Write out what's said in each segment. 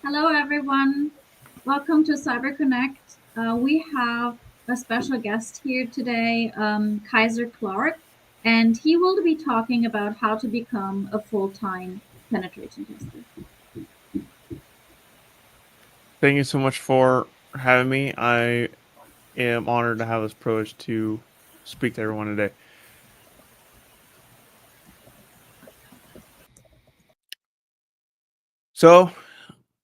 Hello, everyone. Welcome to CyberConnect. We have a special guest here today, Kyser Clark, and he will be talking about how to become a full-time penetration tester. Thank you so much for having me. I am honored to have this privilege to speak to everyone today. So,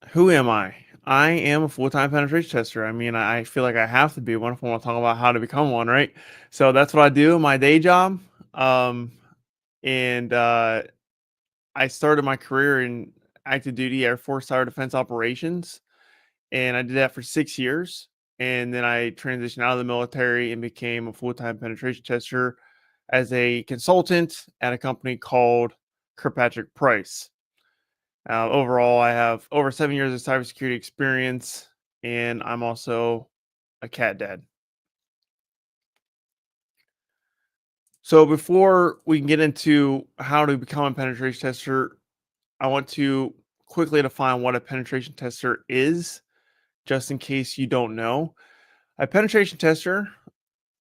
who am I? I am a full-time penetration tester. I mean, I feel like I have to be one if I want to talk about how to become one, right? So that's what I do in my day job. Um, and I started my career in active duty Air Force Cyber Defense Operations, and I did that for 6 years. And then I transitioned out of the military and became a full-time penetration tester as a consultant at a company called Kirkpatrick Price. Overall, I have over 7 years of cybersecurity experience, and I'm also a cat dad. So, before we can get into how to become a penetration tester, I want to quickly define what a penetration tester is, just in case you don't know. A penetration tester,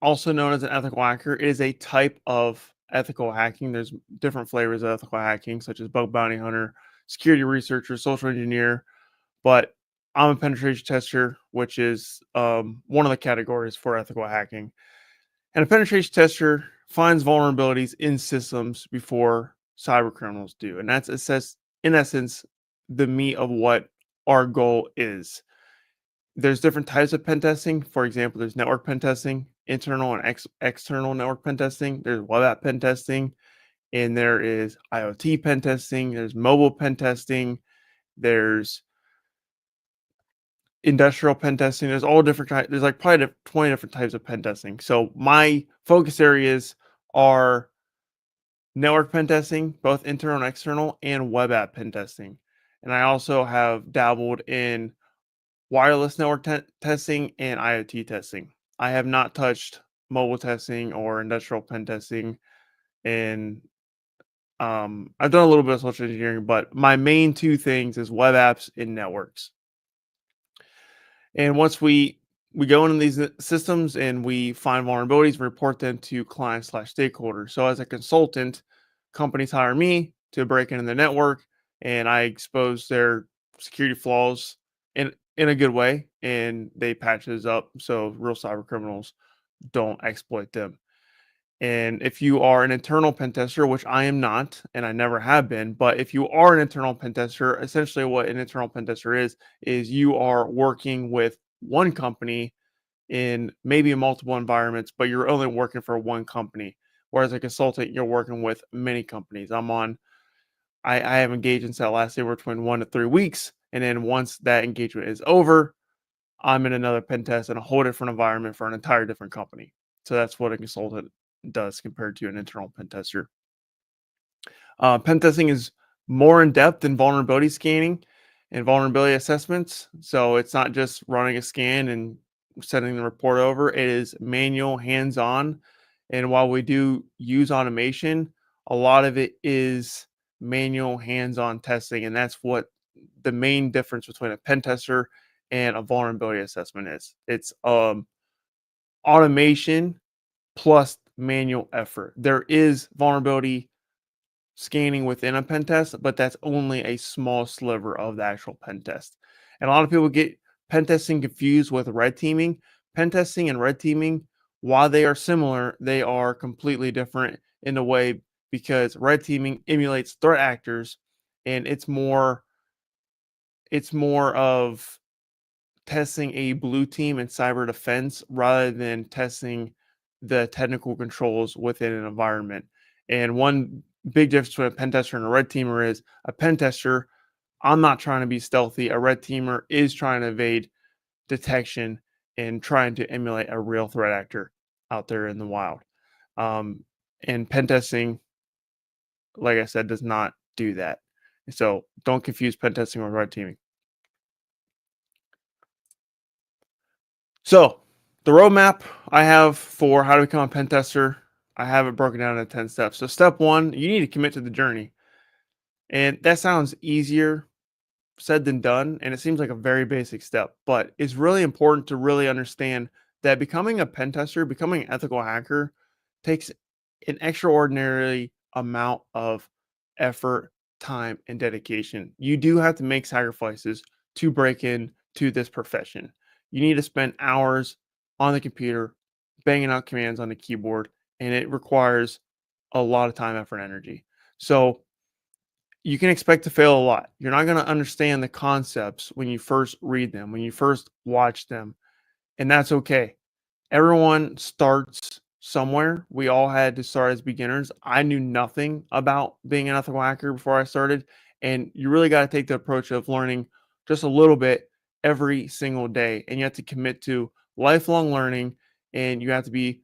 also known as an ethical hacker, is a type of ethical hacking. There's different flavors of ethical hacking, such as bug bounty hunter, security researcher, social engineer. But I'm a penetration tester, which is one of the categories for ethical hacking. And a penetration tester finds vulnerabilities in systems before cyber criminals do, and that's in essence the meat of what our goal is. There's different types of pen testing. For example, there's network pen testing, internal and external network pen testing. There's web app pen testing, and there is IoT pen testing. There's mobile pen testing. There's industrial pen testing. There's all different types. There's like probably 20 different types of pen testing. So my focus areas are network pen testing, both internal and external, and web app pen testing. And I also have dabbled in wireless network testing and IoT testing. I have not touched mobile testing or industrial pen testing, and I've done a little bit of social engineering, but my main two things is web apps and networks. And once we go into these systems and we find vulnerabilities, we report them to clients slash stakeholders. So as a consultant, companies hire me to break into the network, and I expose their security flaws in a good way, and they patch those up so real cyber criminals don't exploit them. And if you are an internal pen tester, which I am not, and I never have been, but if you are an internal pen tester, essentially what an internal pen tester is you are working with one company in maybe multiple environments, but you're only working for one company. Whereas a consultant, you're working with many companies. I have engagements that last anywhere between 1 to 3 weeks. And then once that engagement is over, I'm in another pen test in a whole different environment for an entire different company. So that's what a consultant does compared to an internal pen tester. Pen testing is more in depth than vulnerability scanning and vulnerability assessments. So it's not just running a scan and sending the report over, it is manual, hands on. And while we do use automation, a lot of it is manual, hands on testing. And that's what the main difference between a pen tester and a vulnerability assessment is. It's automation plus manual effort. There is vulnerability scanning within a pen test, but that's only a small sliver of the actual pen test. And a lot of people get pen testing confused with red teaming. Pen testing and red teaming, while they are similar, they are completely different in a way because red teaming emulates threat actors, and it's more of testing a blue team in cyber defense rather than testing the technical controls within an environment. And one big difference between a pen tester and a red teamer is a pen tester, I'm not trying to be stealthy. A red teamer is trying to evade detection and trying to emulate a real threat actor out there in the wild. And pen testing, like I said, does not do that. So don't confuse pen testing with red teaming. So, the roadmap I have for how to become a pen tester, I have it broken down into 10 steps. So, step one, you need to commit to the journey. And that sounds easier said than done, and it seems like a very basic step, but it's really important to really understand that becoming a pen tester, becoming an ethical hacker takes an extraordinary amount of effort, time, and dedication. You do have to make sacrifices to break in to this profession. You need to spend hours on the computer banging out commands on the keyboard, and it requires a lot of time, effort, and energy. So you can expect to fail a lot. You're not going to understand the concepts when you first read them, when you first watch them, and that's okay. Everyone starts somewhere. We all had to start as beginners. I knew nothing about being an ethical hacker before I started. And you really got to take the approach of learning just a little bit every single day. And you have to commit to lifelong learning, and you have to be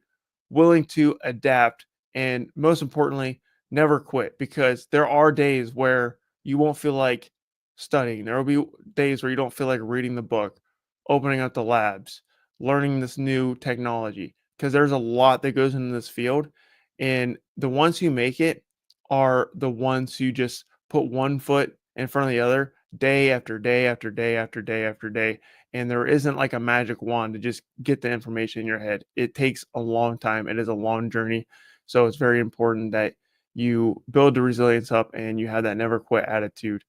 willing to adapt. And most importantly, never quit, because there are days where you won't feel like studying. There will be days where you don't feel like reading the book, opening up the labs, learning this new technology, because there's a lot that goes into this field, and the ones who make it are the ones who just put one foot in front of the other day after day after day after day after day. And there isn't like a magic wand to just get the information in your head. It takes a long time. It is a long journey. So it's very important that you build the resilience up and you have that never quit attitude.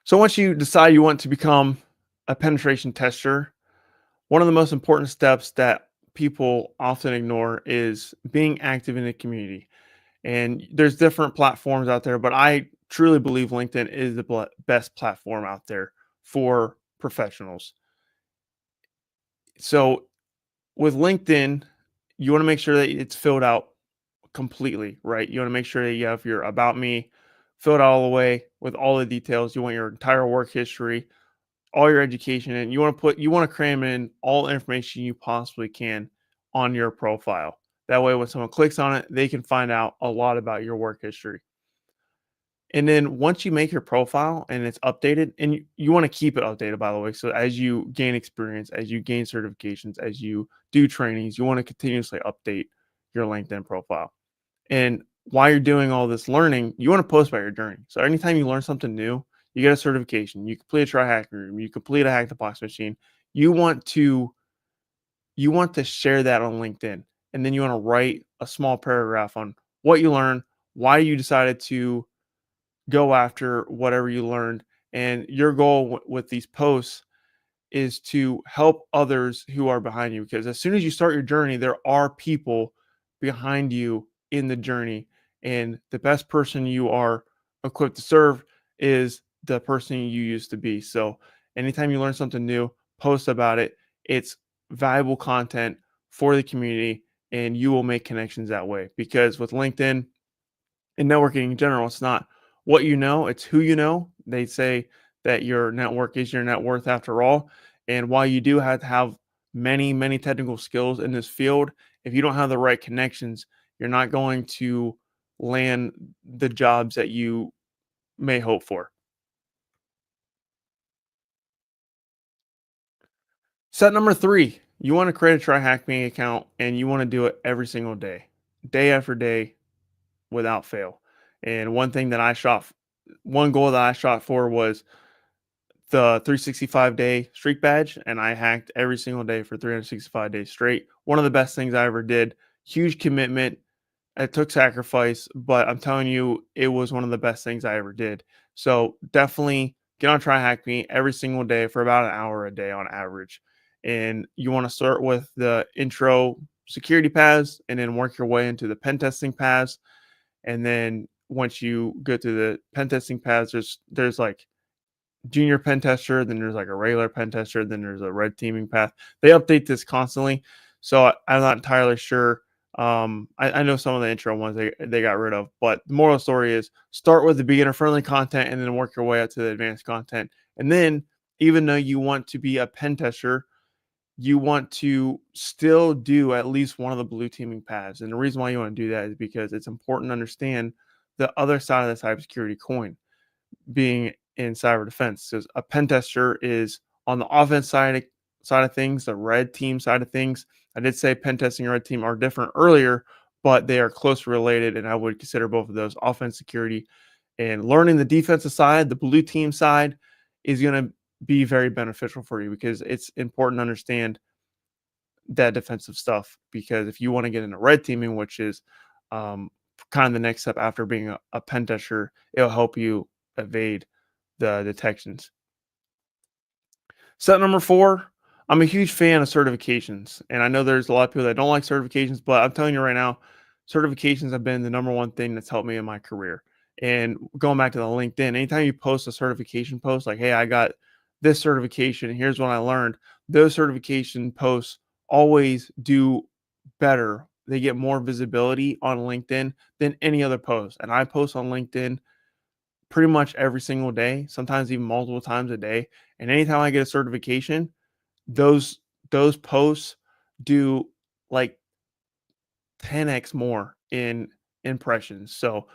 So once you decide you want to become a penetration tester, one of the most important steps that people often ignore is being active in the community. And there's different platforms out there, but I truly believe LinkedIn is the best platform out there for professionals. So with LinkedIn, you want to make sure that it's filled out completely, right? You want to make sure that you have your about me filled out all the way with all the details. You want your entire work history, all your education, and you want to cram in all the information you possibly can on your profile. That way when someone clicks on it, they can find out a lot about your work history. And then once you make your profile and it's updated, and you want to keep it updated, by the way. So as you gain experience, as you gain certifications, as you do trainings, you want to continuously update your LinkedIn profile. And while you're doing all this learning, you want to post about your journey. So anytime you learn something new, you get a certification, you complete a try hacking room, you complete a hack the box machine, you want to share that on LinkedIn. And then you want to write a small paragraph on what you learned, why you decided to go after whatever you learned. And your goal with these posts is to help others who are behind you, because as soon as you start your journey, there are people behind you in the journey, and the best person you are equipped to serve is the person you used to be. So anytime you learn something new, post about it. It's valuable content for the community, and you will make connections that way. Because with LinkedIn and networking in general, it's not what you know, it's who you know. They say that your network is your net worth after all. And while you do have to have many, many technical skills in this field, if you don't have the right connections, you're not going to land the jobs that you may hope for. Set number three, you want to create a Try Hack Me account, and you want to do it every single day, day after day, without fail. And one goal that I shot for was the 365-day streak badge, and I hacked every single day for 365 days straight. One of the best things I ever did. Huge commitment. It took sacrifice, but I'm telling you, it was one of the best things I ever did. So definitely get on Try Hack Me every single day for about an hour a day on average. And you want to start with the intro security paths and then work your way into the pen testing paths. And then once you go to the pen testing paths, there's like junior pen tester, then there's like a regular pen tester, then there's a red teaming path. They update this constantly, so I'm not entirely sure. I know some of the intro ones they got rid of, but the moral of the story is start with the beginner friendly content and then work your way up to the advanced content. And then, even though you want to be a pen tester, you want to still do at least one of the blue teaming paths. And the reason why you want to do that is because it's important to understand the other side of the cybersecurity coin, being in cyber defense. Because a pen tester is on the offense side of things, the red team side of things. I did say pen testing and red team are different earlier, but they are closely related, and I would consider both of those offense security And learning the defensive side, the blue team side, is going to be very beneficial for you because it's important to understand that defensive stuff. Because if you want to get into red teaming, which is um, kind of the next step after being a pen tester, it'll help you evade the detections. Step number 4, I'm a huge fan of certifications, and I know there's a lot of people that don't like certifications, but I'm telling you right now, certifications have been the number one thing that's helped me in my career. And going back to the LinkedIn, anytime you post a certification post, like, hey, I got this certification, and here's what I learned, those certification posts always do better. They get more visibility on LinkedIn than any other post. And I post on LinkedIn pretty much every single day, sometimes even multiple times a day. And anytime I get a certification, those those posts do like 10x more in impressions. So,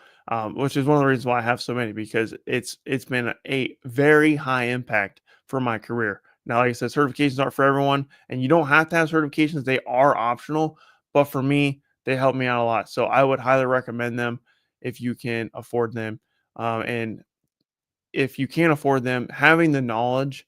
which is one of the reasons why I have so many, because it's been a very high impact for my career. Now, like I said, certifications aren't for everyone, and you don't have to have certifications; they are optional. But for me, they help me out a lot. So I would highly recommend them if you can afford them. And if you can't afford them, having the knowledge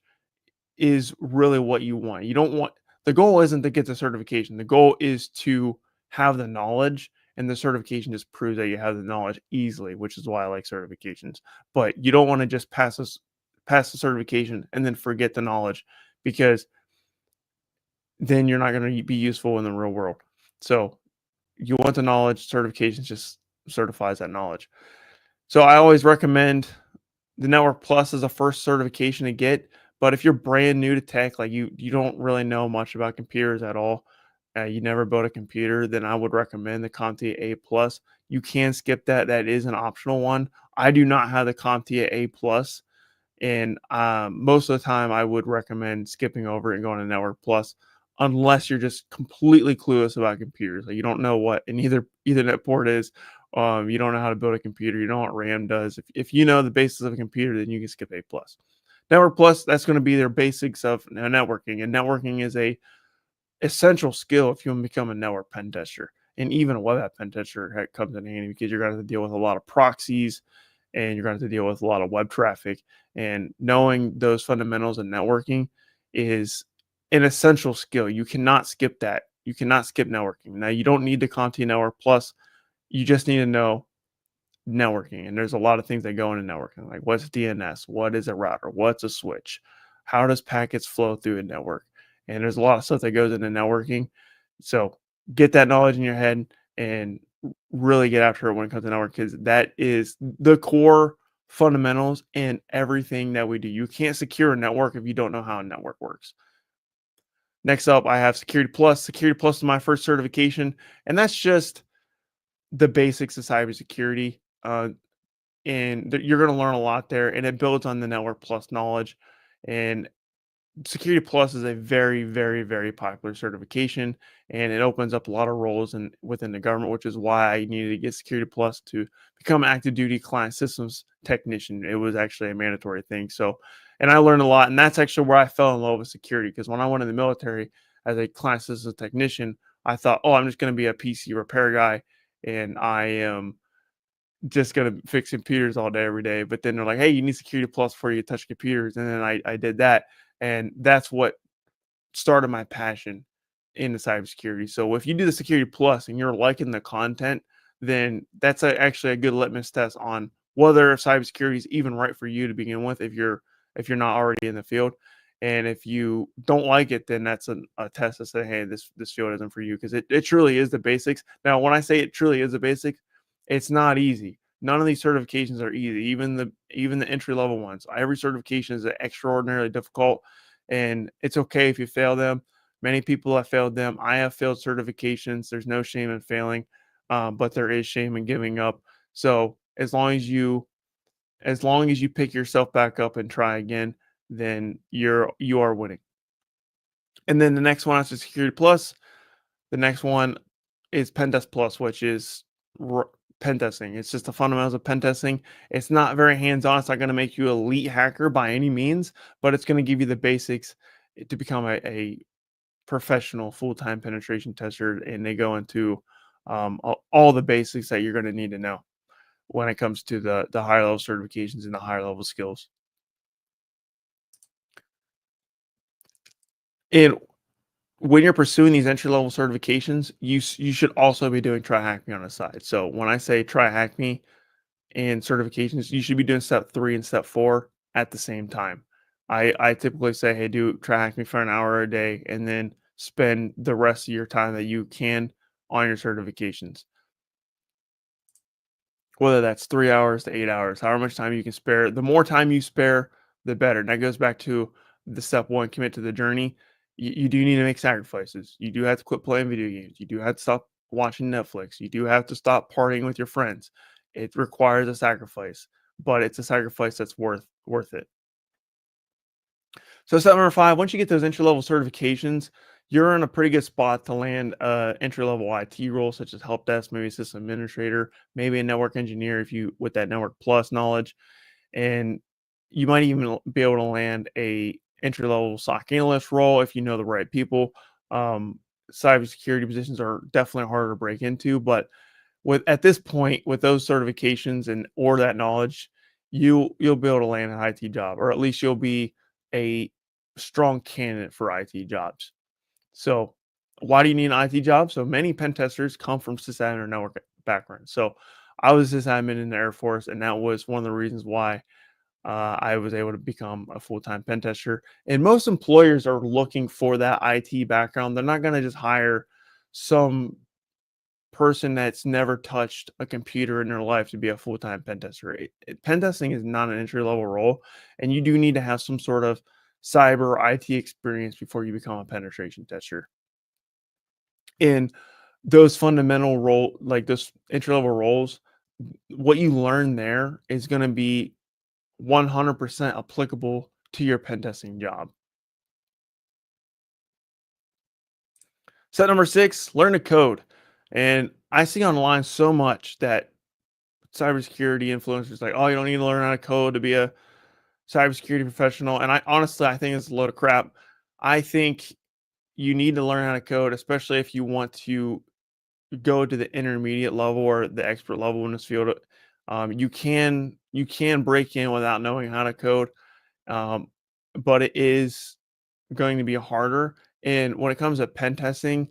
is really what you want. You don't want, the goal isn't to get the certification. The goal is to have the knowledge, and the certification just proves that you have the knowledge easily, which is why I like certifications. But you don't want to just pass the certification and then forget the knowledge, because then you're not going to be useful in the real world. So you want the knowledge, certifications just certifies that knowledge. So I always recommend the Network Plus is a first certification to get. But if you're brand new to tech, like you don't really know much about computers at all, you never built a computer, then I would recommend the CompTIA A Plus. You can skip that; that is an optional one. I do not have the CompTIA A Plus, and most of the time, I would recommend skipping over and going to Network Plus, unless you're just completely clueless about computers. Like, you don't know what an Ethernet port is. You don't know how to build a computer. You know what RAM does. If you know the basics of a computer, then you can skip A plus. Network Plus, that's going to be their basics of networking, and networking is a essential skill if you want to become a network pen tester. And even a web app pen tester comes in handy, because you're going to have to deal with a lot of proxies, and you're going to have to deal with a lot of web traffic. And knowing those fundamentals in networking is an essential skill. You cannot skip that. You cannot skip networking. Now, you don't need the CompTIA Network Plus. You just need to know networking. And there's a lot of things that go into networking, like what's DNS, what is a router, what's a switch, how does packets flow through a network. And there's a lot of stuff that goes into networking. So get that knowledge in your head and really get after it when it comes to network, because that is the core fundamentals in everything that we do. You can't secure a network if you don't know how a network works. Next up, I have Security Plus. Security Plus is my first certification, and that's just the basics of cybersecurity. And you're going to learn a lot there, and it builds on the Network Plus knowledge. And Security Plus is a very, very, very popular certification, and it opens up a lot of roles within the government, which is why I needed to get Security Plus to become active duty client systems technician. It was actually a mandatory thing. So, and I learned a lot, and that's actually where I fell in love with security, because when I went in the military as a client systems technician, I thought, oh, I'm just going to be a PC repair guy, and I am just gonna fix computers all day, every day. But then they're like, hey, you need Security Plus before you touch computers. And then I did that. And that's what started my passion in the cybersecurity. So if you do the Security Plus and you're liking the content, then that's actually a good litmus test on whether cybersecurity is even right for you to begin with, if you're not already in the field. And if you don't like it, then that's a test to say, hey, this field isn't for you, because it truly is the basics. Now, when I say it truly is the basics, it's not easy. None of these certifications are easy. Even the entry level ones. Every certification is extraordinarily difficult, and it's okay if you fail them. Many people have failed them. I have failed certifications. There's no shame in failing, but there is shame in giving up. So as long as you pick yourself back up and try again, then you are winning. And then the next one after Security Plus, the next one is Pen Test Plus, which is pen testing. It's just the fundamentals of pen testing. It's not very hands on. It's not going to make you an elite hacker by any means, but it's going to give you the basics to become a professional full-time penetration tester. And they go into all the basics that you're going to need to know. when it comes to the higher level certifications and the higher level skills. And when you're pursuing these entry level certifications, you should also be doing try hack me on the side. So when I say try hack me and certifications, you should be doing step 3 and step 4 at the same time. I typically say, hey, do try hack me for an hour a day, and then spend the rest of your time that you can on your certifications. Whether that's 3 hours to 8 hours, however much time you can spare. The more time you spare, the better. And that goes back to the step 1, commit to the journey. You do need to make sacrifices. You do have to quit playing video games. You do have to stop watching Netflix. You do have to stop partying with your friends. It requires a sacrifice, but it's a sacrifice that's worth it. So step number 5, once you get those entry level certifications, you're in a pretty good spot to land a entry level IT role such as help desk, maybe system administrator, maybe a network engineer if you with that network plus knowledge, and you might even be able to land a entry level SOC analyst role if you know the right people. Um, Cybersecurity positions are definitely harder to break into, but with at this point with those certifications and or that knowledge, you'll be able to land an IT job, or at least you'll be a strong candidate for IT jobs. So why do you need an IT job? So many pen testers come from sysadmin or network backgrounds. So I was sysadmin in the Air Force, and that was one of the reasons why I was able to become a full-time pen tester. And most employers are looking for that IT background. They're not going to just hire some person that's never touched a computer in their life to be a full-time pen tester. Pen testing is not an entry-level role, and you do need to have some sort of cyber IT experience before you become a penetration tester. In those fundamental role, like those entry-level roles, what you learn there is going to be 100% applicable to your pen testing job. Step number 6, learn to code. And I see online so much that cybersecurity influencers like, oh, you don't need to learn how to code to be a cybersecurity professional. And I honestly, I think it's a load of crap. I think you need to learn how to code, especially if you want to go to the intermediate level or the expert level in this field. You can break in without knowing how to code, um, but it is going to be harder. And when it comes to pen testing,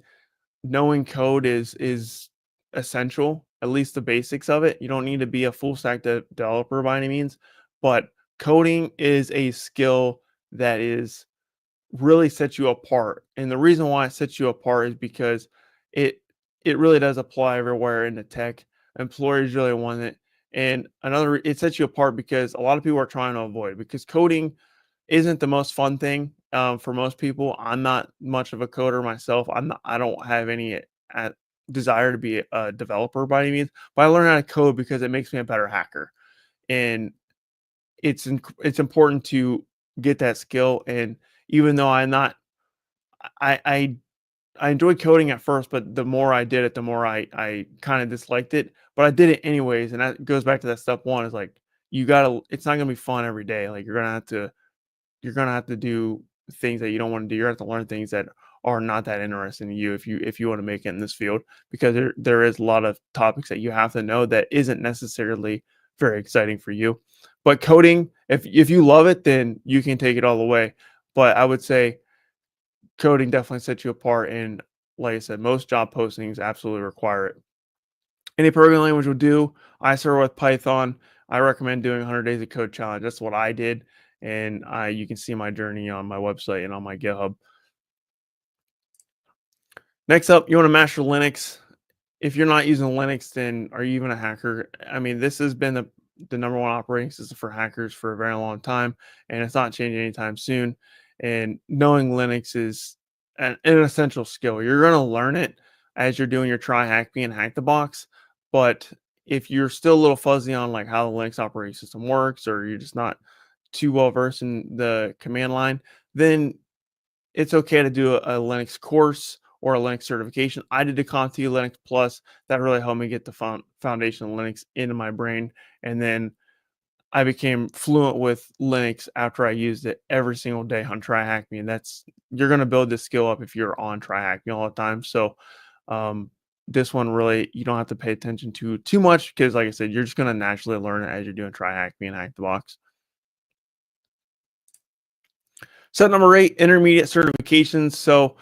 knowing code is essential, at least the basics of it. You don't need to be a full stack developer by any means, but coding is a skill that is really sets you apart. And the reason why it sets you apart is because it it really does apply everywhere in the tech. Employers really want it. And it sets you apart because a lot of people are trying to avoid, because coding isn't the most fun thing for most people. I'm not much of a coder myself. I don't have any uh, desire to be a developer by any means, but I learn how to code because it makes me a better hacker. And it's important to get that skill. And even though I'm not, I I I enjoyed coding at first, but the more I did it, the more I kind of disliked it. But I did it anyways, and that goes back to that step one. Is like you gotta. It's not gonna be fun every day. Like you're gonna have to do things that you don't want to do. You're gonna have to learn things that are not that interesting to you if you want to make it in this field, because there is a lot of topics that you have to know that isn't necessarily very exciting for you. But coding, if you love it, then you can take it all the way. But I would say coding definitely sets you apart, and like I said, most job postings absolutely require it. Any programming language will do. I start with Python. I recommend doing 100 days of code challenge. That's what I did, and you can see my journey on my website and on my GitHub. Next up, you want to master Linux. If you're not using Linux, then are you even a hacker? I mean, this has been the number one operating system for hackers for a very long time, and it's not changing anytime soon. And knowing Linux is an essential skill. You're going to learn it as you're doing your try hack me and hack the box. But if you're still a little fuzzy on like how the Linux operating system works, or you're just not too well versed in the command line, then it's okay to do a Linux course or a Linux certification. I did the CompTIA Linux Plus. That really helped me get the foundation of Linux into my brain. And then I became fluent with Linux after I used it every single day on TryHackMe. And you're going to build this skill up if you're on TryHackMe all the time. So this one really you don't have to pay attention to too much because, like I said, you're just going to naturally learn it as you're doing try hack me and hack the box. Set number 8, intermediate certifications. So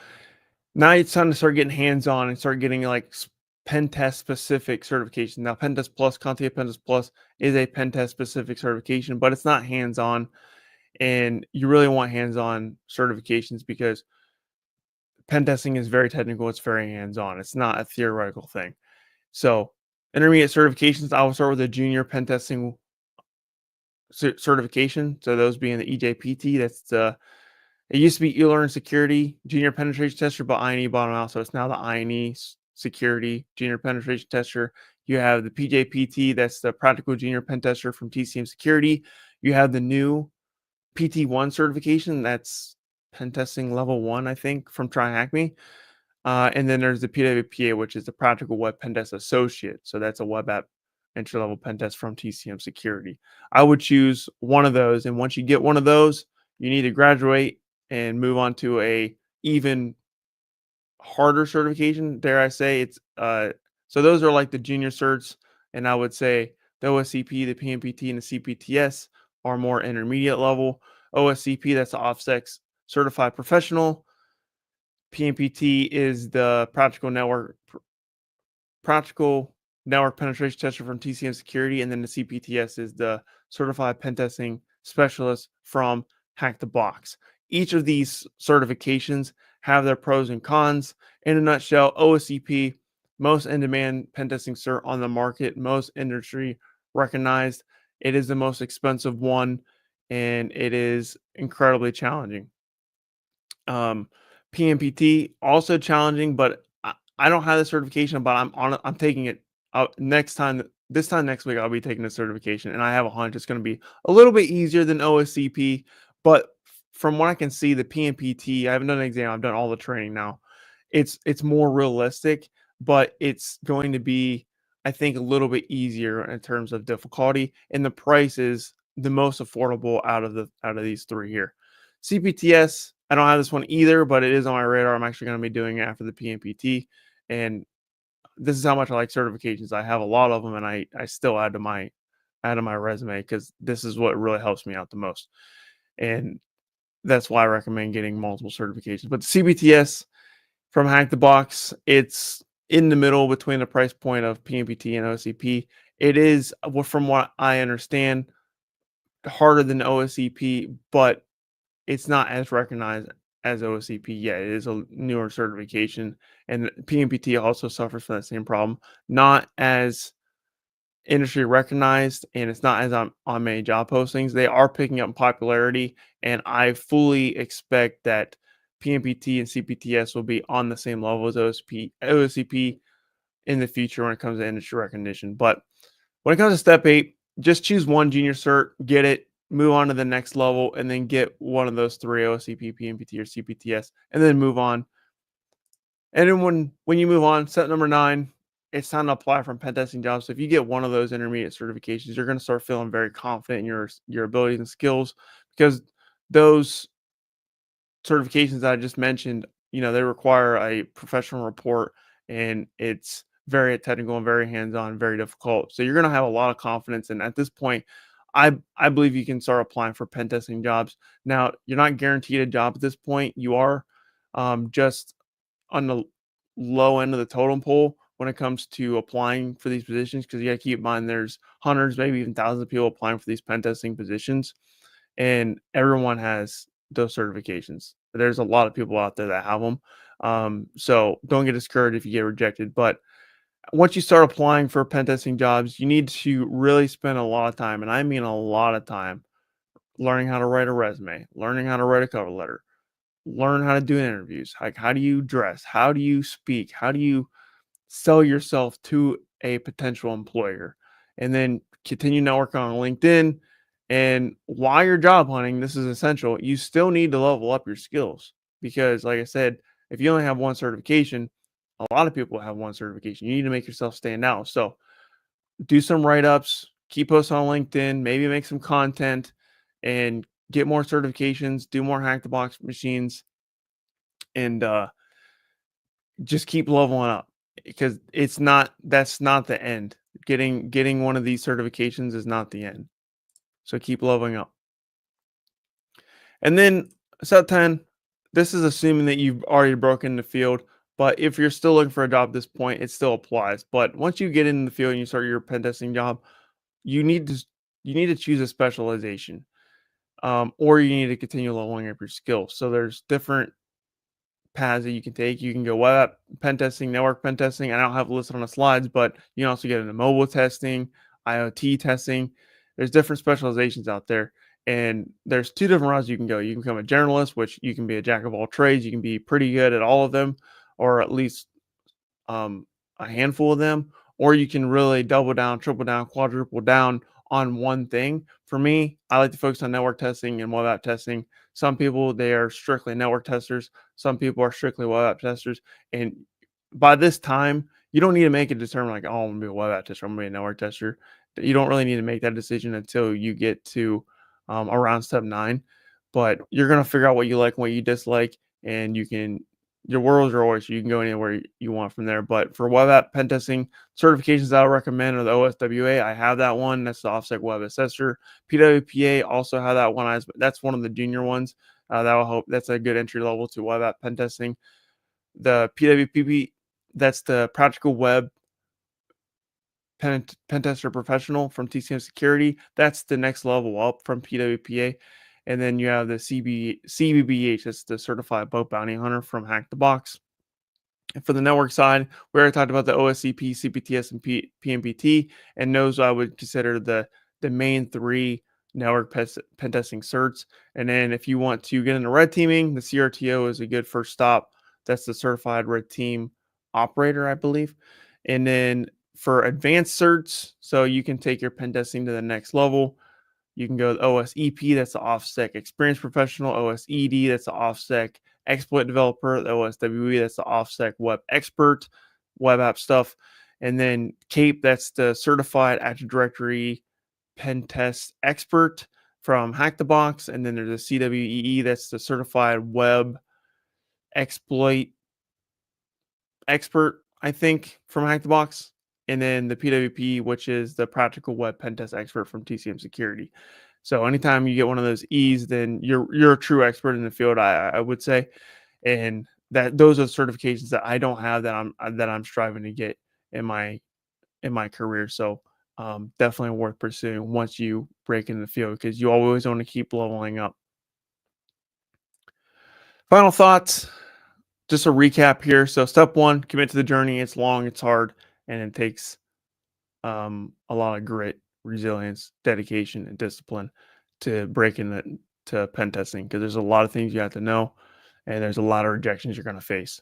now it's time to start getting hands-on and start getting like pen test specific certification. Now, Pen Test Plus, CompTIA Pen Test Plus is a pen test specific certification, but it's not hands-on. And you really want hands-on certifications because pen testing is very technical. It's very hands-on. It's not a theoretical thing. So intermediate certifications, I will start with a junior pen testing certification. So those being the EJPT, that's the it used to be e-learn security junior penetration tester, but INE bottom out. So it's now the INE security junior penetration tester. You have the PJPT, that's the practical junior pen tester from TCM Security. You have the new PT1 certification, that's pen testing level 1, I think, from Try Hack Me. And then there's the PWPA, which is the Practical Web Pen Test Associate. So that's a web app entry level pen test from TCM Security. I would choose one of those. And once you get one of those, you need to graduate and move on to a even harder certification. Dare I say it's so those are like the junior certs, and I would say the OSCP, the PMPT, and the CPTS are more intermediate level. OSCP, that's the OffSec certified professional. PMPT is the practical network penetration tester from TCM Security, and then the CPTS is the certified pen testing specialist from Hack the Box. Each of these certifications have their pros and cons. In a nutshell, OSCP, most in-demand pen testing cert on the market, most industry recognized. It is the most expensive one, and it is incredibly challenging. PMPT also challenging, but I don't have the certification, but I'm taking it next time. This time next week, I'll be taking the certification, and I have a hunch it's going to be a little bit easier than OSCP. But from what I can see, the PMPT, I haven't done an exam. I've done all the training now. It's more realistic, but it's going to be, I think, a little bit easier in terms of difficulty, and the price is the most affordable out of these three here. CPTS, I don't have this one either, but it is on my radar. I'm actually going to be doing it after the PMPT, and this is how much I like certifications. I have a lot of them, and I still add to my resume because this is what really helps me out the most, and that's why I recommend getting multiple certifications. But the CPTS from Hack the Box, it's in the middle between the price point of PMPT and OSCP. It is, from what I understand, harder than OSCP, but it's not as recognized as OSCP yet. It is a newer certification, and PMPT also suffers from that same problem. Not as industry recognized, and it's not as on many job postings. They are picking up in popularity, and I fully expect that PMPT and CPTS will be on the same level as OSCP in the future when it comes to industry recognition. But when it comes to step 8, just choose one junior cert, get it, move on to the next level, and then get one of those three, OSCP, PMPT, or CPTS, and then move on. And then when you move on, step number 9, it's time to apply for pen testing jobs. So if you get one of those intermediate certifications, you're going to start feeling very confident in your abilities and skills, because those certifications that I just mentioned, they require a professional report, and it's very technical and very hands-on, very difficult. So you're going to have a lot of confidence. And at this point, I believe you can start applying for pen testing jobs. Now, you're not guaranteed a job at this point. You are just on the low end of the totem pole when it comes to applying for these positions, because you got to keep in mind there's hundreds, maybe even thousands of people applying for these pen testing positions, and everyone has those certifications. There's a lot of people out there that have them. So don't get discouraged if you get rejected. But once you start applying for pen testing jobs, you need to really spend a lot of time, and I mean a lot of time, learning how to write a resume, learning how to write a cover letter, learn how to do interviews. Like, how do you dress? How do you speak? How do you sell yourself to a potential employer? And then continue networking on LinkedIn. And while you're job hunting, this is essential. You still need to level up your skills, because, like I said, if you only have one certification, a lot of people have one certification. You need to make yourself stand out. So do some write ups, keep posts on LinkedIn, maybe make some content, and get more certifications, do more Hack the Box machines, and just keep leveling up. because that's not the end. Getting one of these certifications is not the end. So keep leveling up. And then step 10, this is assuming that you've already broken the field. But if you're still looking for a job at this point, it still applies. But once you get in the field and you start your pen testing job, you need to you need to choose a specialization, or you need to continue leveling up your skills. So there's different paths that you can take. You can go web app pen testing, network pen testing. I don't have it listed on the slides, but you can also get into mobile testing, IoT testing. There's different specializations out there. And there's two different routes you can go. You can become a generalist, which you can be a jack of all trades. You can be pretty good at all of them, or at least um, a handful of them, or you can really double down, triple down, quadruple down on one thing. For me, I like to focus on network testing and web app testing. Some people, they are strictly network testers. Some people are strictly web app testers. And by this time, you don't need to make a determination like, oh, I'm going to be a web app tester, I'm going to be a network tester. You don't really need to make that decision until you get to around step 9. But you're going to figure out what you like and what you dislike, and your world's your oyster. You can go anywhere you want from there. But for web app pen testing, certifications I would recommend are the OSWA. I have that one. That's the OffSec Web Assessor. PWPA also have that one. That's one of the junior ones. That will help. That's a good entry level to web app pen testing. The PWPP, that's the Practical Web Pen Tester Professional from TCM Security. That's the next level up from PWPA. And then you have the CBBH, that's the Certified Boat Bounty Hunter from Hack the Box. And for the network side, we already talked about the OSCP, CPTS, and PMPT, and those I would consider the main 3 network pen testing certs. And then if you want to get into red teaming, the CRTO is a good first stop. That's the Certified Red Team Operator, I believe. And then for advanced certs, so you can take your pen testing to the next level. You can go with OSEP, that's the OffSec Experienced Professional, OSED, that's the OffSec Exploit Developer, the OSWE, that's the OffSec Web Expert, web app stuff. And then CAPE, that's the Certified Active Directory Pen Test Expert from Hack the Box. And then there's a CWEE, that's the Certified Web Exploit Expert, I think, from Hack the Box. And then the PWP, which is the Practical Web Pen Test Expert from TCM Security. So anytime you get one of those E's, then you're a true expert in the field, I would say. And that those are certifications that I don't have that I'm striving to get in my career. So definitely worth pursuing once you break into the field, because you always want to keep leveling up. Final thoughts. Just a recap here. So step 1, commit to the journey. It's long, it's hard, and it takes a lot of grit, resilience, dedication, and discipline to break into pen testing, because there's a lot of things you have to know, and there's a lot of rejections you're going to face.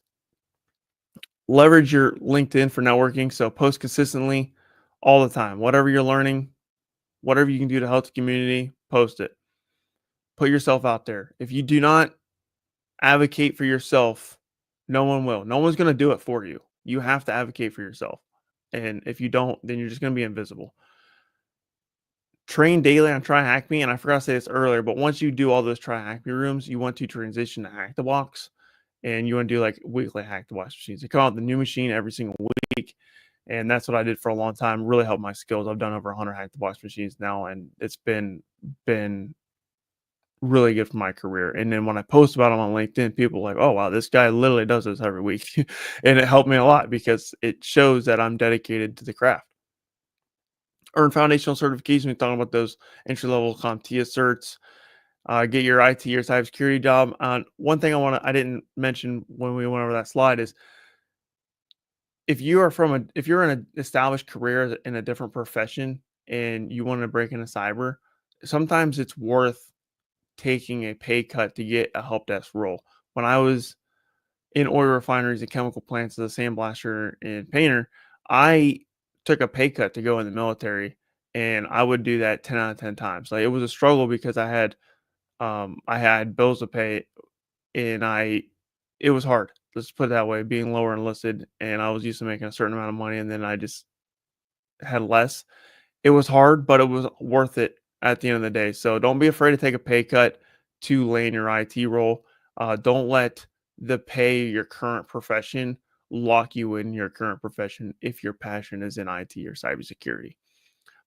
Leverage your LinkedIn for networking. So post consistently all the time. Whatever you're learning, whatever you can do to help the community, post it. Put yourself out there. If you do not advocate for yourself, no one will. No one's going to do it for you. You have to advocate for yourself. And if you don't, then you're just going to be invisible. Train daily on Try Hack Me. And I forgot to say this earlier, but once you do all those Try Hack Me rooms, you want to transition to Hack the Box, and you want to do like weekly Hack the Box machines. They come out the new machine every single week. And that's what I did for a long time. Really helped my skills. I've done over 100 Hack the Box machines now, and it's been really good for my career. And then when I post about them on LinkedIn, people are like, oh, wow, this guy literally does this every week. And it helped me a lot because it shows that I'm dedicated to the craft. Earn foundational certification. We're talking about those entry level CompTIA certs. Get your IT or cybersecurity job. One thing I didn't mention when we went over that slide is, if you're in an established career in a different profession and you want to break into cyber, sometimes it's worth taking a pay cut to get a help desk role. When I was in oil refineries and chemical plants as a sandblaster and painter, I took a pay cut to go in the military, and I would do that 10 out of 10 times. Like, it was a struggle because I had bills to pay, and it was hard. Let's put it that way, being lower enlisted, and I was used to making a certain amount of money, and then I just had less. It was hard, but it was worth it at the end of the day. So don't be afraid to take a pay cut to land your IT role. Don't let the pay of your current profession lock you in your current profession if your passion is in IT or cybersecurity.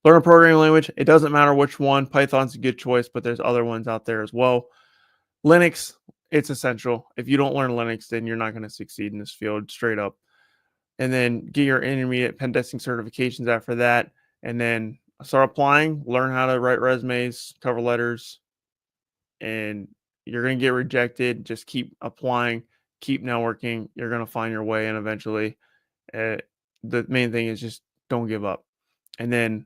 Learn a programming language. It doesn't matter which one. Python's a good choice, but there's other ones out there as well. Linux, it's essential. If you don't learn Linux, then you're not going to succeed in this field straight up. And then get your intermediate pen testing certifications after that. And then start applying, learn how to write resumes, cover letters, and you're going to get rejected. Just keep applying, keep networking. You're going to find your way. And eventually, uh, the main thing is just don't give up. And then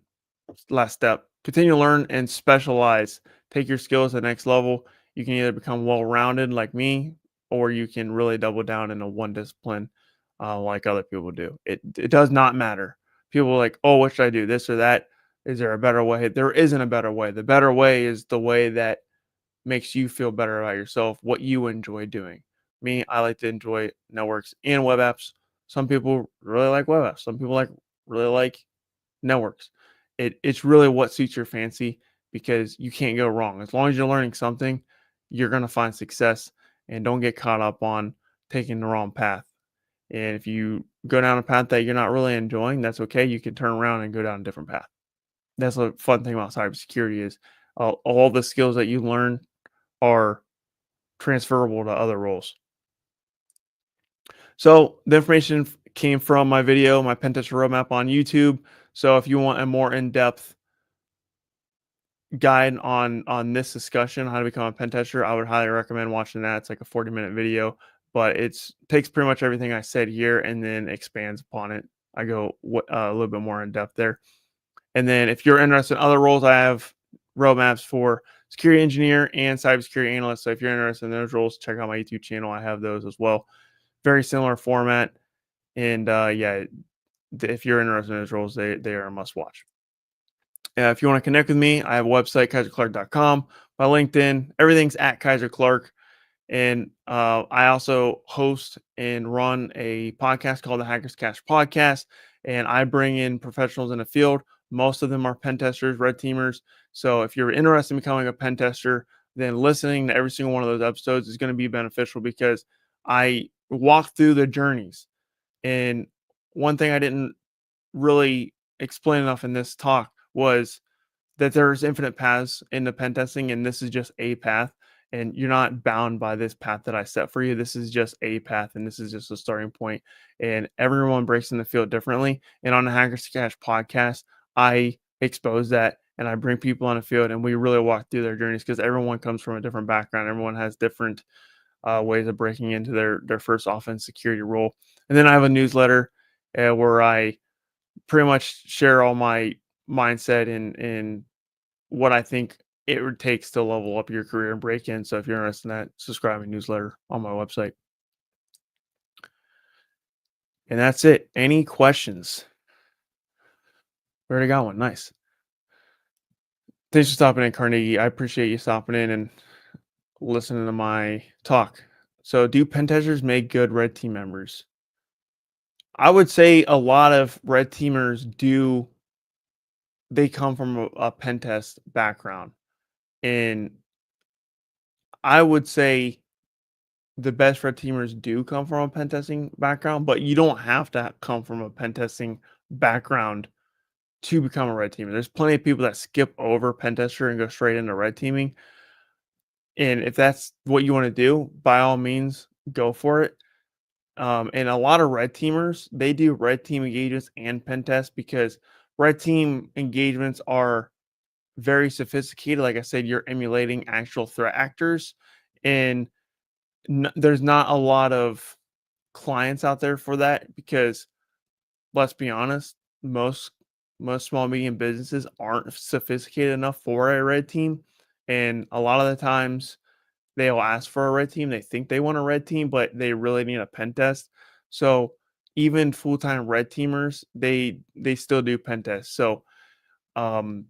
last step, continue to learn and specialize. Take your skills to the next level. You can either become well-rounded like me, or you can really double down into one discipline, like other people do. It does not matter. People are like, oh, what should I do, this or that? Is there a better way? There isn't a better way. The better way is the way that makes you feel better about yourself, what you enjoy doing. Me, I like to enjoy networks and web apps. Some people really like web apps. Some people really like networks. It's really what suits your fancy, because you can't go wrong. As long as you're learning something, you're gonna find success, and don't get caught up on taking the wrong path. And if you go down a path that you're not really enjoying, that's okay. You can turn around and go down a different path. That's the fun thing about cybersecurity is all the skills that you learn are transferable to other roles. So the information came from my video, my Pentester roadmap on YouTube. So if you want a more in-depth guide on this discussion, how to become a pen tester, I would highly recommend watching that. It's like a 40-minute video, but it's takes pretty much everything I said here and then expands upon it. I go a little bit more in depth there. And then if you're interested in other roles, I have roadmaps for security engineer and cybersecurity analyst. So if you're interested in those roles, check out my YouTube channel. I have those as well. Very similar format. And yeah, if you're interested in those roles, they are a must watch. If you want to connect with me, I have a website, kyserclark.com, my LinkedIn, everything's at Kyser Clark. And I also host and run a podcast called the Hackers Cash Podcast. And I bring in professionals in the field. Most of them are pen testers, red teamers. So if you're interested in becoming a pen tester, then listening to every single one of those episodes is going to be beneficial, because I walk through the journeys. And one thing I didn't really explain enough in this talk was that there's infinite paths into pen testing, and this is just a path, and you're not bound by this path that I set for you. This is just a path, and this is just a starting point. And everyone breaks in the field differently. And on the Hackers Cash podcast, I expose that, and I bring people on the field, and we really walk through their journeys, because everyone comes from a different background. Everyone has different ways of breaking into their first offense security role. And then I have a newsletter where I pretty much share all my mindset and what I think it takes to level up your career and break in. So if you're interested in that, subscribe to my newsletter on my website. And that's it. Any questions? We already got one. Nice. Thanks for stopping in, Carnegie. I appreciate you stopping in and listening to my talk. So, do pen testers make good red team members? I would say a lot of red teamers do. They come from a pen test background, and I would say the best red teamers do come from a pen testing background, but you don't have to come from a pen testing background to become a red teamer. There's plenty of people that skip over pen tester and go straight into red teaming. And if that's what you want to do, by all means, go for it. And a lot of red teamers, they do red team engagements and pen tests, because red team engagements are very sophisticated. Like I said, you're emulating actual threat actors, and there's not a lot of clients out there for that, because let's be honest, most small medium businesses aren't sophisticated enough for a red team, and a lot of the times they'll ask for a red team. They think they want a red team, but they really need a pen test. So even full-time red teamers, they still do pen tests. So um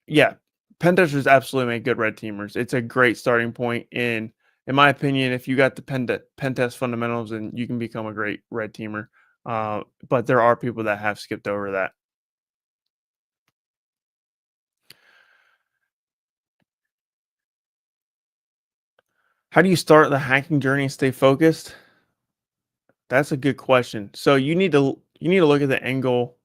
yeah, pen testers absolutely make good red teamers. It's a great starting point. In my opinion, if you got the pen test fundamentals, then you can become a great red teamer. But there are people that have skipped over that. How do you start the hacking journey and stay focused? That's a good question. So you need to look at the angle.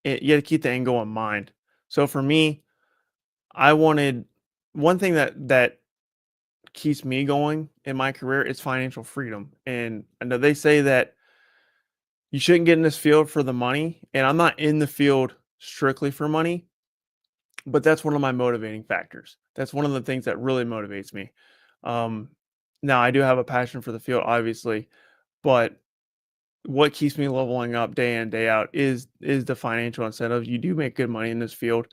You got to keep the angle in mind. So for me, I wanted one thing that keeps me going in my career is financial freedom. And I know they say that you shouldn't get in this field for the money, and I'm not in the field strictly for money, but that's one of my motivating factors. That's one of the things that really motivates me. Um, Now I do have a passion for the field, obviously, but what keeps me leveling up day in day out is the financial incentive. You do make good money in this field,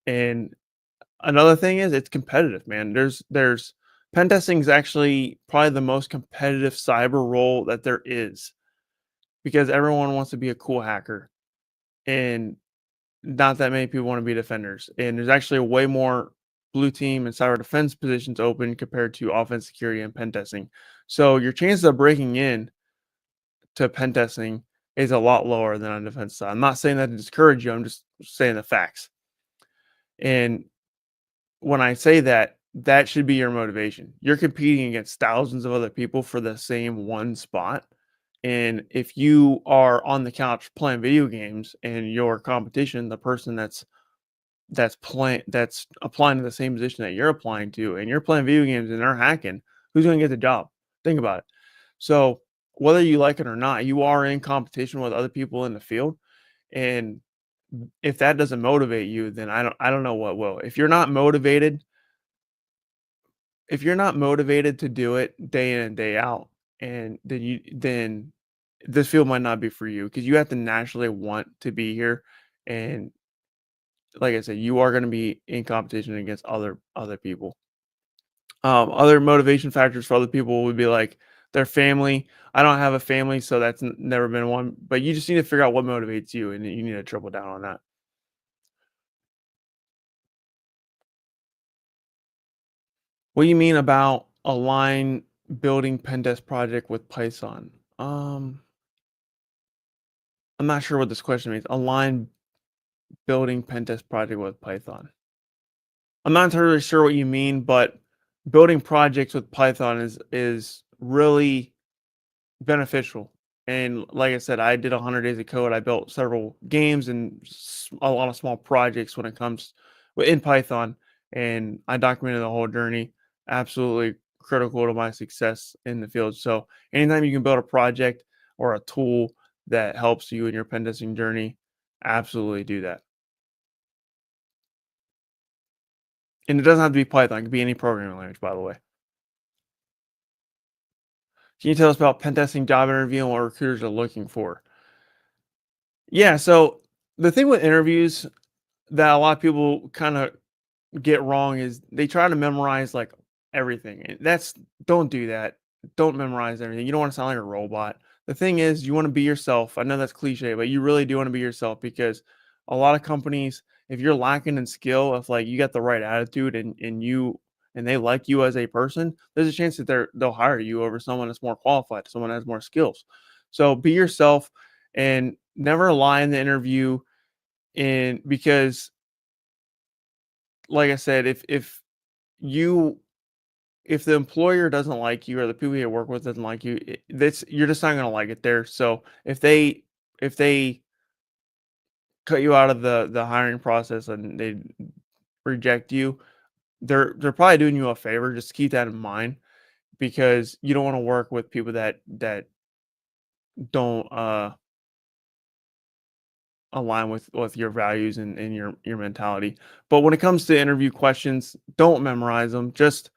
and another thing is it's competitive, man. There's pen testing is actually probably the most competitive cyber role that there is because everyone wants to be a cool hacker, and not that many people want to be defenders. And there's actually way more blue team and cyber defense positions open compared to offense security and pen testing. So your chances of breaking in to pen testing is a lot lower than on the defense side. I'm not saying that to discourage you. I'm just saying the facts. And when I say that, that should be your motivation. You're competing against thousands of other people for the same one spot. And if you are on the couch playing video games and your competition, the person that's applying to the same position that you're applying to, and you're playing video games and they're hacking, who's going to get the job? Think about it. So whether you like it or not, you are in competition with other people in the field, and if that doesn't motivate you, then I don't know what will. If you're not motivated to do it day in and day out, and then this field might not be for you because you have to naturally want to be here. And like I said, you are going to be in competition against other people. Other motivation factors for other people would be like their family. I don't have a family, so that's never been one. But you just need to figure out what motivates you, and you need to triple down on that. What do you mean about align building pen test project with Python? I'm not sure what this question means. Align building pen test project with Python. I'm not entirely sure what you mean, but building projects with Python is really beneficial. And like I said, I did 100 days of code. I built several games and a lot of small projects when it comes in Python, and I documented the whole journey. Absolutely critical to my success in the field. So anytime you can build a project or a tool that helps you in your pen testing journey, absolutely do that. And it doesn't have to be Python; it could be any programming language, by the way. Can you tell us about pen testing job interview and what recruiters are looking for? Yeah, so the thing with interviews that a lot of people kind of get wrong is they try to memorize like everything. And that's don't do that. Don't memorize everything. You don't want to sound like a robot. The thing is, you want to be yourself. I know that's cliche, but you really do want to be yourself because a lot of companies, if you're lacking in skill, if like you got the right attitude and they like you as a person, there's a chance that they'll hire you over someone that's more qualified, someone that has more skills. So be yourself and never lie in the interview. And because like I said, you if the employer doesn't like you or the people you work with doesn't like you, that's you're just not gonna like it there. So if they cut you out of the hiring process and they reject you, they're probably doing you a favor. Just keep that in mind because you don't want to work with people that don't align with your values and your mentality. But when it comes to interview questions, don't memorize them. Just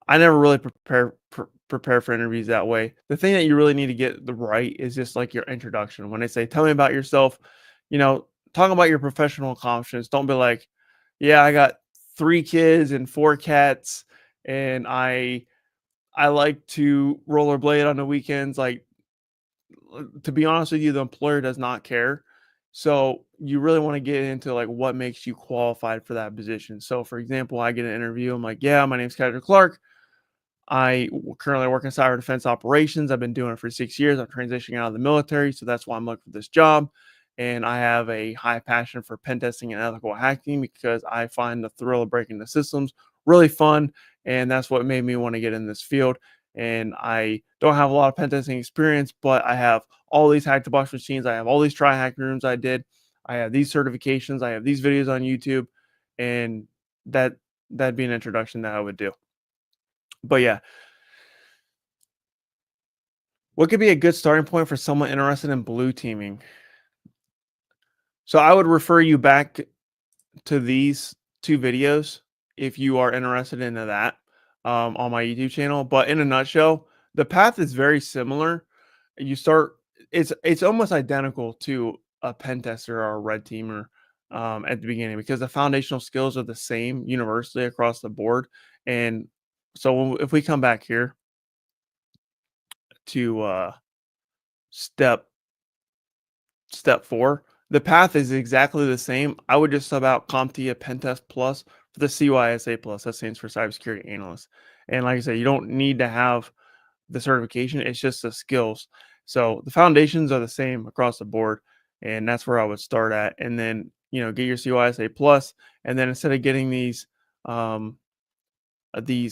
I never really prepare for interviews that way. The thing that you really need to get the right is just like your introduction. When they say, "Tell me about yourself," you know, talk about your professional accomplishments. Don't be like, "Yeah, I got 3 kids and 4 cats, and I like to rollerblade on the weekends." Like, to be honest with you, the employer does not care. So you really want to get into like what makes you qualified for that position. So, for example, I get an interview. I'm like, "Yeah, my name's Kyser Clark. Currently work in cyber defense operations. I've been doing it for 6 years. I'm transitioning out of the military, so that's why I'm looking for this job. And I have a high passion for pen testing and ethical hacking because I find the thrill of breaking the systems really fun, and that's what made me want to get in this field. and I don't have a lot of pen testing experience, but I have all these hack the box machines. I have all these try hack rooms I did. I have these certifications. I have these videos on YouTube, and that that'd be an introduction that I would do. But yeah, what could be a good starting point for someone interested in blue teaming? So I would refer you back to these two videos if you are interested into that on my YouTube channel. But in a nutshell, the path is very similar. You start it's almost identical to a pen tester or a red teamer at the beginning because the foundational skills are the same universally across the board. And so if we come back here to step step 4, the path is exactly the same. I would just sub out CompTIA Pentest Plus for the CYSA Plus. That stands for Cybersecurity Analyst. And like I said, you don't need to have the certification. It's just the skills. So the foundations are the same across the board, and that's where I would start at. And then get your CYSA Plus, and then instead of getting these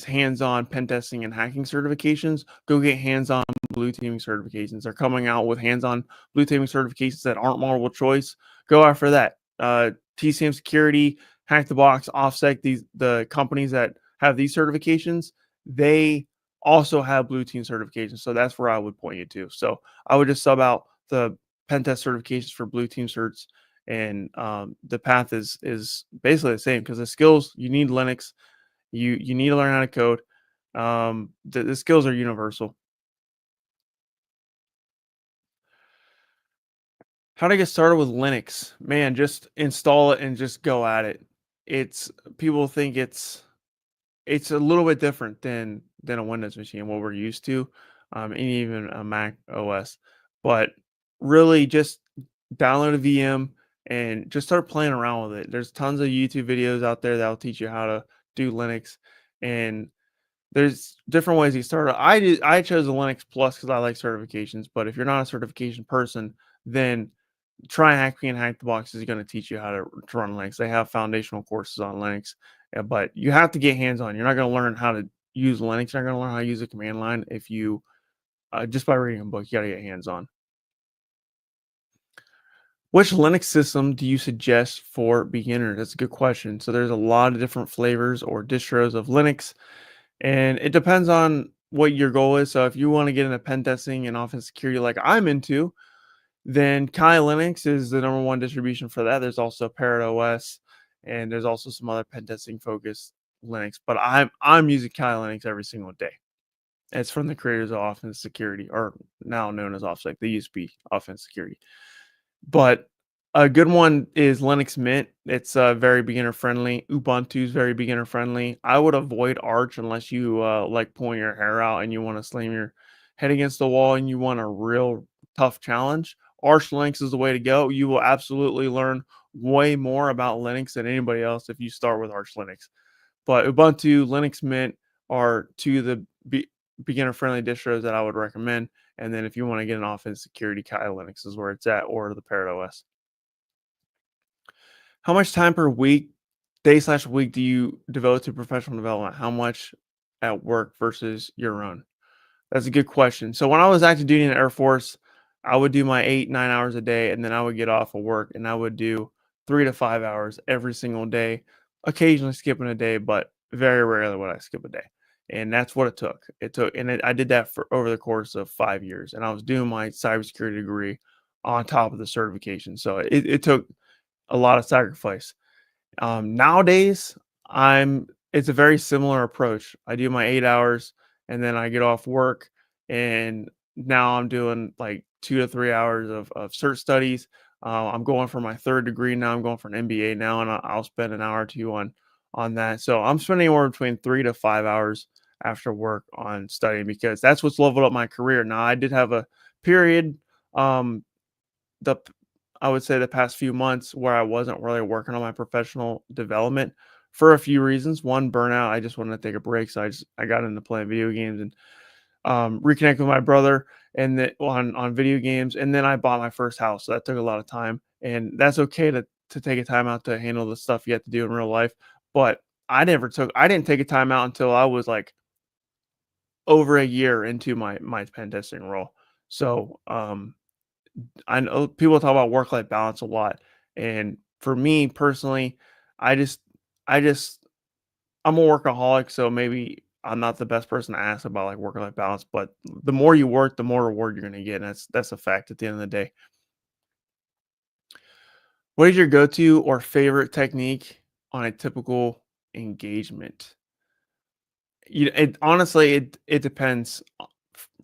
hands-on pen testing and hacking certifications, go get hands-on blue teaming certifications. They're coming out with hands-on blue teaming certifications that aren't multiple choice. Go after that. TCM Security, Hack the Box, OffSec, the companies that have these certifications, they also have blue team certifications. So that's where I would point you to. So I would just sub out the pen test certifications for blue team certs, and the path is basically the same because the skills you need Linux, you need to learn how to code. The skills are universal. How to get started with Linux? Man, just install it and just go at it. It's people think it's a little bit different than a Windows machine, what we're used to, and even a Mac OS. But really, just download a VM and just start playing around with it. There's tons of YouTube videos out there that'll teach you how to do Linux, and there's different ways you start. I chose the Linux Plus because I like certifications. But if you're not a certification person, then try hacking and hack the box is going to teach you how to run Linux. They have foundational courses on Linux, but you have to get hands on. You're not going to learn how to use Linux. You're not going to learn how to use a command line if you just by reading a book. You got to get hands on. Which Linux system do you suggest for beginners? That's a good question. So there's a lot of different flavors or distros of Linux, and it depends on what your goal is. So if you want to get into pen testing and offense security like I'm into, then Kali Linux is the number one distribution for that. There's also Parrot OS, and there's also some other pen testing focused Linux. But I'm using Kali Linux every single day. It's from the creators of Offense Security, or now known as OffSec. They used to be Offense Security. But a good one is Linux Mint. It's very beginner friendly. Ubuntu is very beginner friendly. I would avoid Arch unless you like pulling your hair out and you want to slam your head against the wall and you want a real tough challenge. Arch Linux is the way to go. You will absolutely learn way more about Linux than anybody else if you start with Arch Linux. But Ubuntu, Linux Mint are two of the beginner friendly distros that I would recommend. And then if you want to get an offense security, Kali Linux is where it's at, or the Parrot OS. How much time per week, day/week, do you devote to professional development? How much at work versus your own? That's a good question. So when I was active duty in the Air Force, I would do my 8-9 hours a day, and then I would get off of work and I would do 3 to 5 hours every single day, occasionally skipping a day, but very rarely would I skip a day. And that's what it took. I did that for over the course of 5 years, and I was doing my cybersecurity degree on top of the certification. So it took a lot of sacrifice. Nowadays, it's a very similar approach. I do my 8 hours and then I get off work, and now I'm doing like 2 to 3 hours of cert studies. I'm going for my third degree now. I'm going for an MBA now, and I'll spend an hour or two on that. So I'm spending anywhere between 3 to 5 hours after work on studying because that's what's leveled up my career. Now I did have a period, um, the I would say the past few months where I wasn't really working on my professional development for a few reasons. One, burnout. I just wanted to take a break, so I got into playing video games and reconnect with my brother and on video games. And then I bought my first house, so that took a lot of time. And that's okay to take a time out to handle the stuff you have to do in real life. But I didn't take a time out until I was like over a year into my pen testing role. So I know people talk about work life balance a lot, and for me personally, I just I just I'm a workaholic, so maybe I'm not the best person to ask about like work life balance. But the more you work, the more reward you're gonna get, and that's a fact at the end of the day. What is your go-to or favorite technique on a typical engagement? It honestly it depends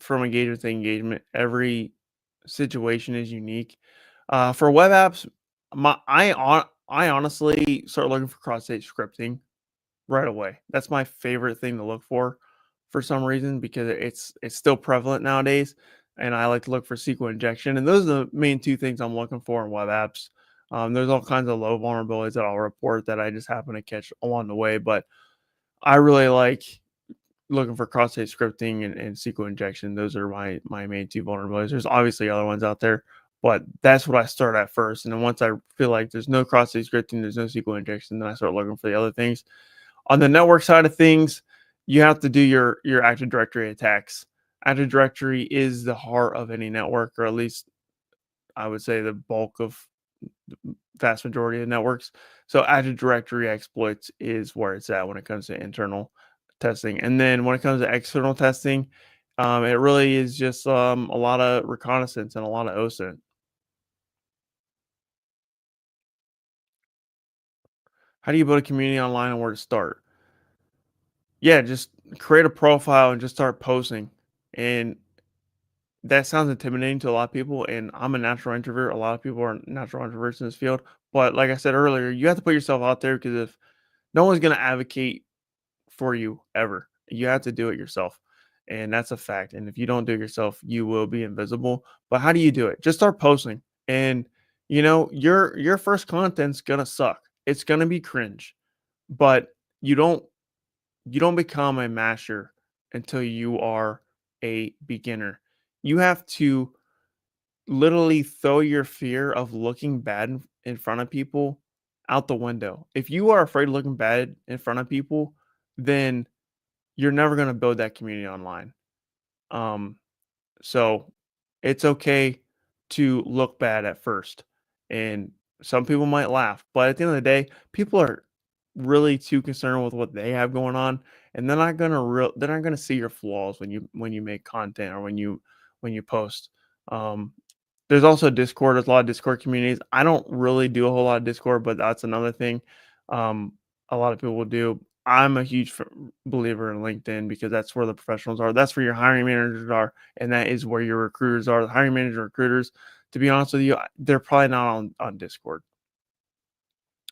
from engagement to engagement. Every situation is unique. For web apps, I honestly start looking for cross-site scripting right away. That's my favorite thing to look for some reason because it's still prevalent nowadays, and I like to look for SQL injection, and those are the main two things I'm looking for in web apps. There's all kinds of low vulnerabilities that I'll report that I just happen to catch along the way, but I really like looking for cross-site scripting and SQL injection. Those are my main two vulnerabilities. There's obviously other ones out there, but that's what I start at first. And then once I feel like there's no cross-site scripting, there's no SQL injection, then I start looking for the other things. On the network side of things, you have to do your Active Directory attacks. Active Directory is the heart of any network, or at least I would say the bulk of vast majority of networks. So Active Directory exploits is where it's at when it comes to internal testing. And then when it comes to external testing, it really is just a lot of reconnaissance and a lot of OSINT. How do you build a community online and where to start? Yeah, just create a profile and just start posting. And that sounds intimidating to a lot of people. And I'm a natural introvert. A lot of people are natural introverts in this field. But like I said earlier, you have to put yourself out there because if no one's going to advocate for you ever. You have to do it yourself. And that's a fact. And if you don't do it yourself, you will be invisible. But how do you do it? Just start posting. And your first content's gonna suck. It's gonna be cringe. But you don't you don't become a master until you are a beginner. You have to literally throw your fear of looking bad in front of people out the window. If you are afraid of looking bad in front of people, then you're never going to build that community online. Um, so it's okay to look bad at first. And some people might laugh, but at the end of the day, people are really too concerned with what they have going on, and they're not gonna see your flaws when you make content or when you post. Um, there's also Discord. There's a lot of Discord communities. I don't really do a whole lot of Discord, but that's another thing. Um, a lot of people will do. I'm a huge believer in LinkedIn because that's where the professionals are. That's where your hiring managers are, and that is where your recruiters are. The hiring manager recruiters, to be honest with you, they're probably not on Discord.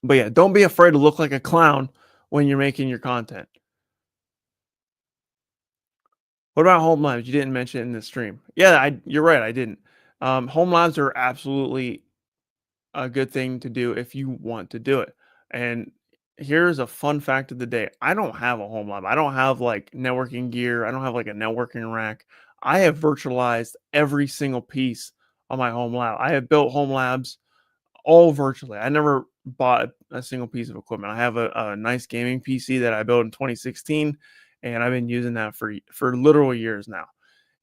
But yeah, don't be afraid to look like a clown when you're making your content. What about home labs? You didn't mention it in the stream. Yeah, you're right. I didn't. Home labs are absolutely a good thing to do if you want to do it. And here's a fun fact of the day. I don't have a home lab. I don't have like networking gear. I don't have like a networking rack. I have virtualized every single piece of my home lab. I have built home labs all virtually. I never bought a single piece of equipment. I have a nice gaming PC that I built in 2016, and I've been using that for literal years now.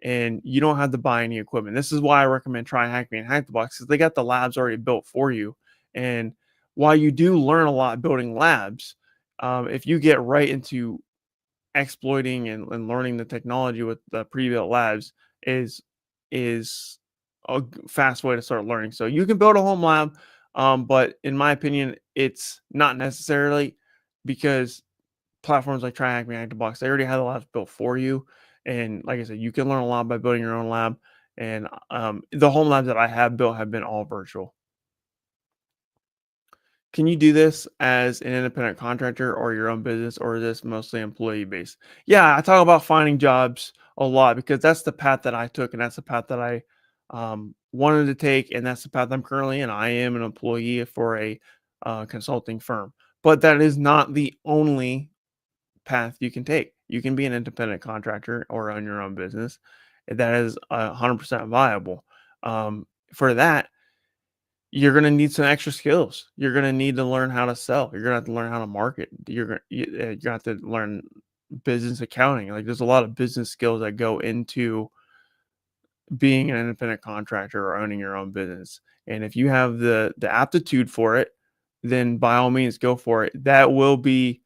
And you don't have to buy any equipment. This is why I recommend try Hack Me and Hack the Box because they got the labs already built for you. And while you do learn a lot building labs, if you get right into exploiting and learning the technology with the pre-built labs, is is a fast way to start learning. So you can build a home lab, but in my opinion, it's not necessarily because platforms like TryHack Me, Box, they already have the labs built for you. And like I said, you can learn a lot by building your own lab. And the home labs that I have built have been all virtual. Can you do this as an independent contractor or your own business, or is this mostly employee based? Yeah, I talk about finding jobs a lot because that's the path that I took, and that's the path that I wanted to take, and that's the path I'm currently in. I am an employee for a consulting firm, but that is not the only path you can take. You can be an independent contractor or own your own business. That is 100% viable. For that, you're going to need some extra skills. You're going to need to learn how to sell. You're going to have to learn how to market. You're going to have to learn business accounting. Like there's a lot of business skills that go into being an independent contractor or owning your own business. And if you have the aptitude for it, then by all means go for it. That will be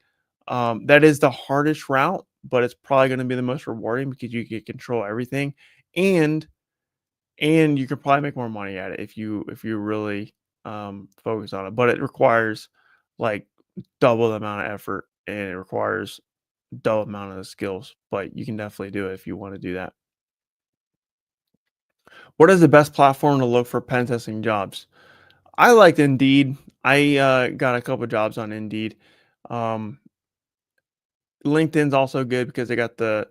that is the hardest route, but it's probably going to be the most rewarding because you can control everything, and you could probably make more money at it if you really focus on it. But it requires like double the amount of effort, and it requires double amount of the skills. But you can definitely do it if you want to do that. What is the best platform to look for pen testing jobs? I liked Indeed. I got a couple jobs on Indeed. Um, LinkedIn's also good because they got the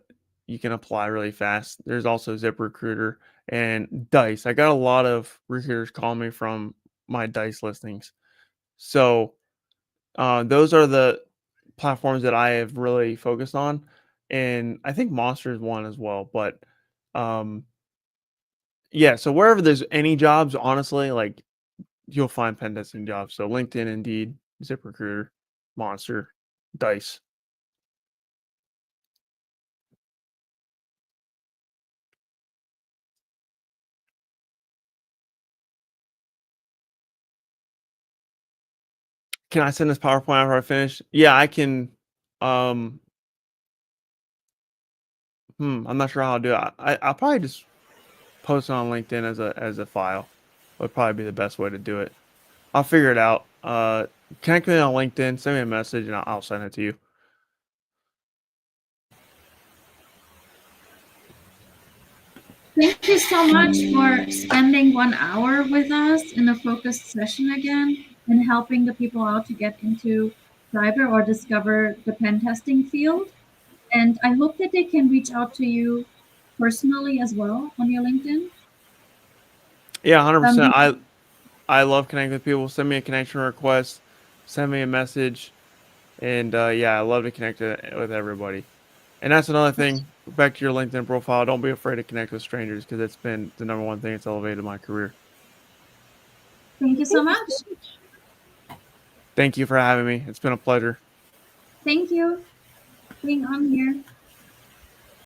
you can apply really fast. There's also ZipRecruiter and Dice. I got a lot of recruiters calling me from my Dice listings. So those are the platforms that I have really focused on, and I think Monster is one as well. But um, yeah, so wherever there's any jobs, honestly, like you'll find pen testing jobs. So LinkedIn, Indeed, ZipRecruiter, Monster, Dice. Can I send this PowerPoint after I finish? Yeah, I can. Um, I'm not sure how I'll do it. I'll probably just post it on LinkedIn as a file. Would probably be the best way to do it. I'll figure it out. Connect me on LinkedIn. Send me a message, and I'll send it to you. Thank you so much for spending 1 hour with us in a focused session again and helping the people out to get into cyber or discover the pen testing field. And I hope that they can reach out to you personally as well on your LinkedIn. Yeah, 100%. You, I love connecting with people. Send me a connection request. Send me a message. And yeah, I love to connect with everybody. And that's another thing. Back to your LinkedIn profile. Don't be afraid to connect with strangers because it's been the number one thing that's elevated my career. thank you so much. Thank you for having me. It's been a pleasure. Thank you for being on here.